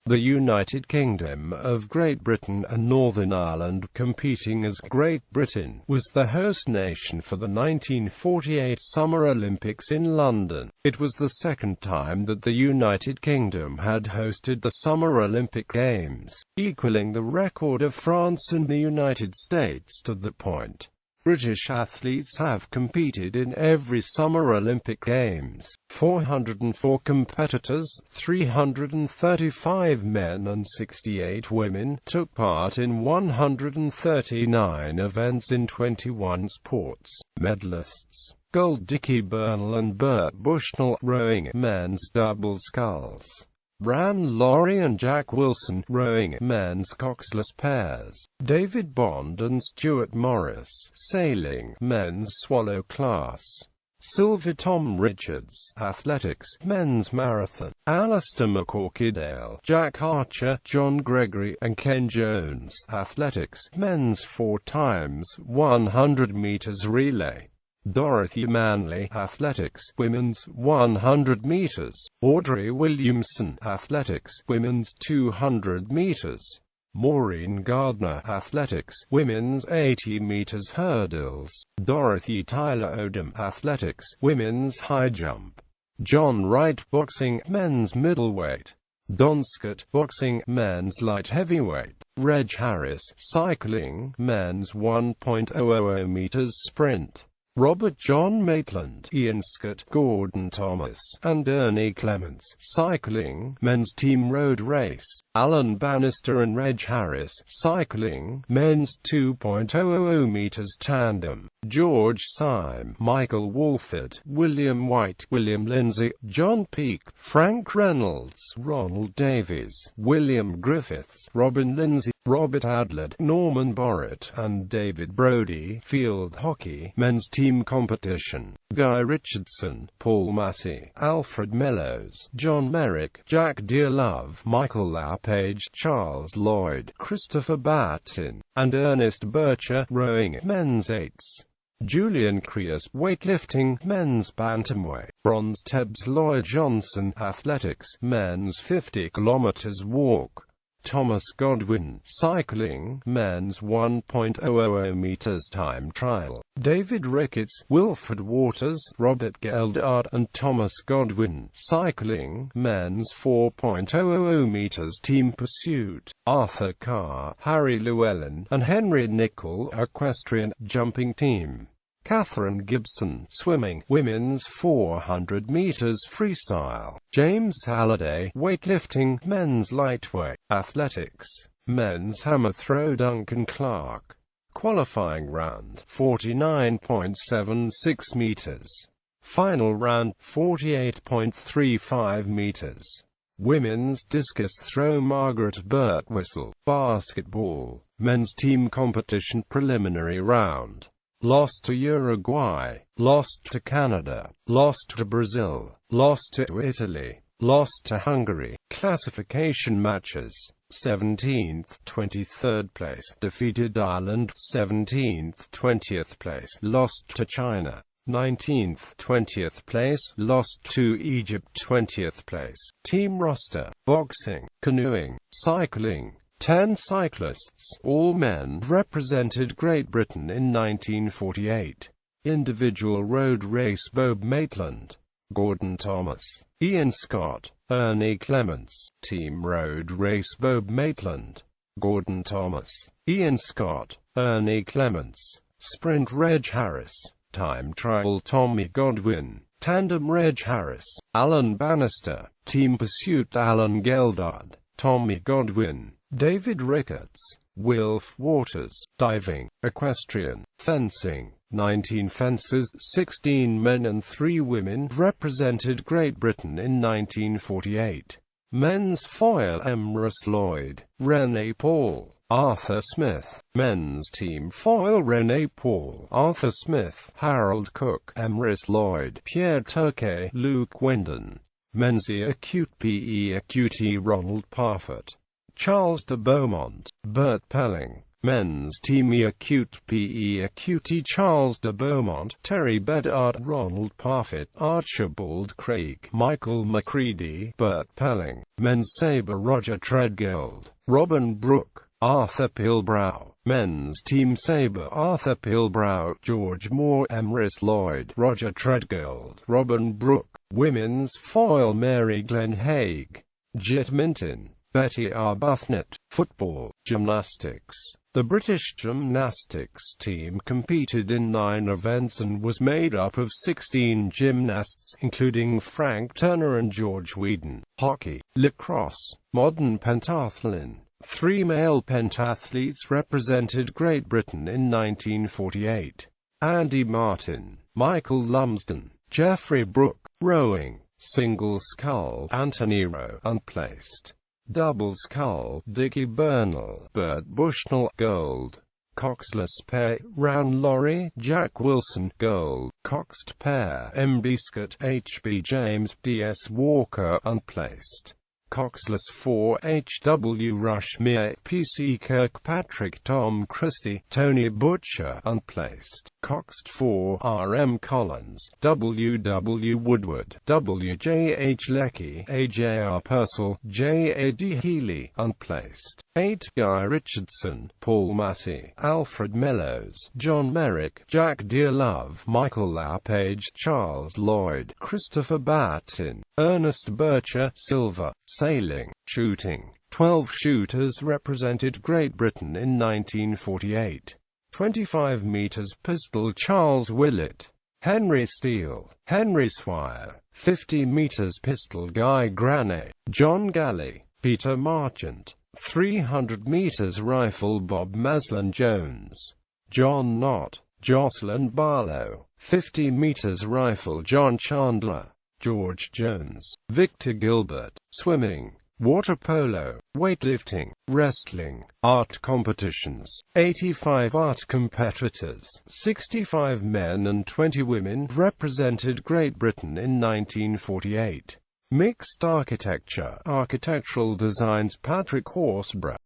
The United Kingdom of Great Britain and Northern Ireland, competing as Great Britain, was the host nation for the 1948 Summer Olympics in London. It was the second time that the United Kingdom had hosted the Summer Olympic Games, equaling the record of France and the United States to the point. British athletes have competed in every Summer Olympic Games. 404 competitors, 335 men and 68 women, took part in 139 events in 21 sports. Medalists: gold Dickie Burnell and Burt Bushnell, rowing, men's double sculls; Bran Laurie and Jack Wilson, rowing, men's coxless pairs; David Bond and Stuart Morris, sailing, men's swallow class; Silver Tom Richards, athletics, men's marathon; Alistair McCorkindale, Jack Archer, John Gregory, and Ken Jones, athletics, men's 4x100 meters relay; Dorothy Manley, athletics, women's 100 meters; Audrey Williamson, athletics, women's 200 meters; Maureen Gardner, athletics, women's 80 meters hurdles; Dorothy Tyler Odom, athletics, women's high jump; John Wright, boxing, men's middleweight; Don Scott, boxing, men's light heavyweight; Reg Harris, cycling, men's 1.000 meters sprint; Robert John Maitland, Ian Scott, Gordon Thomas, and Ernie Clements, cycling, men's team road race; Alan Bannister and Reg Harris, cycling, men's 2.000 meters tandem; George Syme, Michael Walford, William White, William Lindsay, John Peake, Frank Reynolds, Ronald Davies, William Griffiths, Robin Lindsay, Robert Adler, Norman Borrett, and David Brodie. Field hockey, men's team competition: Guy Richardson, Paul Massey, Alfred Mellows, John Merrick, Jack Dearlove, Michael LaPage, Charles Lloyd, Christopher Batin, and Ernest Bircher, rowing, men's eights; Julian Creas, weightlifting, men's bantamweight; bronze Tebbs Lloyd Johnson, athletics, men's 50 kilometers walk; Thomas Godwin, cycling, men's 1.000 meters time trial; David Ricketts, Wilfred Waters, Robert Geldard, and Thomas Godwin, cycling, men's 4.000 meters team pursuit; Arthur Carr, Harry Llewellyn, and Henry Nicol, equestrian, jumping team; Catherine Gibson, swimming, women's 400 meters freestyle; James Halliday, weightlifting, men's lightweight; athletics, men's hammer throw, Duncan Clark, qualifying round, 49.76 meters, final round, 48.35 meters; women's discus throw, Margaret Birtwistle; basketball, men's team competition preliminary round, lost to Uruguay, lost to Canada, lost to Brazil, lost to Italy, lost to Hungary. Classification matches: 17th, 23rd place, defeated Ireland; 17th, 20th place, lost to China; 19th, 20th place, lost to Egypt; 20th place. Team roster: boxing, canoeing, cycling. 10 cyclists, all men, represented Great Britain in 1948. Individual road race: Bob Maitland, Gordon Thomas, Ian Scott, Ernie Clements. Team road race: Bob Maitland, Gordon Thomas, Ian Scott, Ernie Clements. Sprint: Reg Harris. Time trial: Tommy Godwin. Tandem: Reg Harris, Alan Bannister. Team pursuit: Alan Geldard, Tommy Godwin, David Ricketts, Wilf Waters. Diving, equestrian, fencing. 19 fencers, 16 men and 3 women, represented Great Britain in 1948. Men's foil: Emrys Lloyd, Rene Paul, Arthur Smith. Men's team foil: Rene Paul, Arthur Smith, Harold Cook, Emrys Lloyd, Pierre Turquet, Luke Wyndon. Men's acute PE acute: Ronald Parfitt, Charles de Beaumont, Bert Pelling, Men's team acute PE Acuity Charles de Beaumont, Terry Bedard, Ronald Parfitt, Archibald Craig, Michael Macready, Bert Pelling. Men's sabre Roger Treadgold, Robin Brooke, Arthur Pilbrow. Men's team sabre Arthur Pilbrow, George Moore, Emrys Lloyd, Roger Treadgold, Robin Brooke. Women's foil Mary Glenn Haig, Jit Minton, Betty Arbuthnot. Football. Gymnastics. The British gymnastics team competed in 9 events and was made up of 16 gymnasts, including Frank Turner and George Whedon. Hockey. Lacrosse. Modern pentathlon. 3 male pentathletes represented Great Britain in 1948. Andy Martin, Michael Lumsden, Geoffrey Brooke. Rowing. Single scull, Anthony Rowe, unplaced. Double scull, Dickie Burnell, Bert Bushnell, gold. Coxless pair, Ran Laurie, Jack Wilson, gold. Coxed pair, M. Biscuit, H. B. James, D. S. Walker, unplaced. Coxless 4, H. W. Rushmere, P. C. Kirkpatrick, Tom Christie, Tony Butcher, unplaced. Coxed 4, R. M. Collins, W. W. Woodward, W. J. H. Leckie, A. J. R. Purcell, J. A. D. Healy, unplaced. 8. Guy Richardson, Paul Massey, Alfred Mellows, John Merrick, Jack Dearlove, Michael Lapage, Charles Lloyd, Christopher Batten, Ernest Bircher. Silver. Sailing. Shooting. 12 shooters represented Great Britain in 1948. 25 meters pistol Charles Willett, Henry Steele, Henry Swire. 50 meters pistol Guy Graney, John Galley, Peter Marchant. 300 meters rifle Bob Maslin Jones, John Knott, Jocelyn Barlow. 50 meters rifle John Chandler, George Jones, Victor Gilbert. Swimming. Water polo, weightlifting, wrestling. Art competitions. 85 art competitors, 65 men and 20 women, represented Great Britain in 1948. Mixed architecture. Architectural designs Patrick Horsburgh.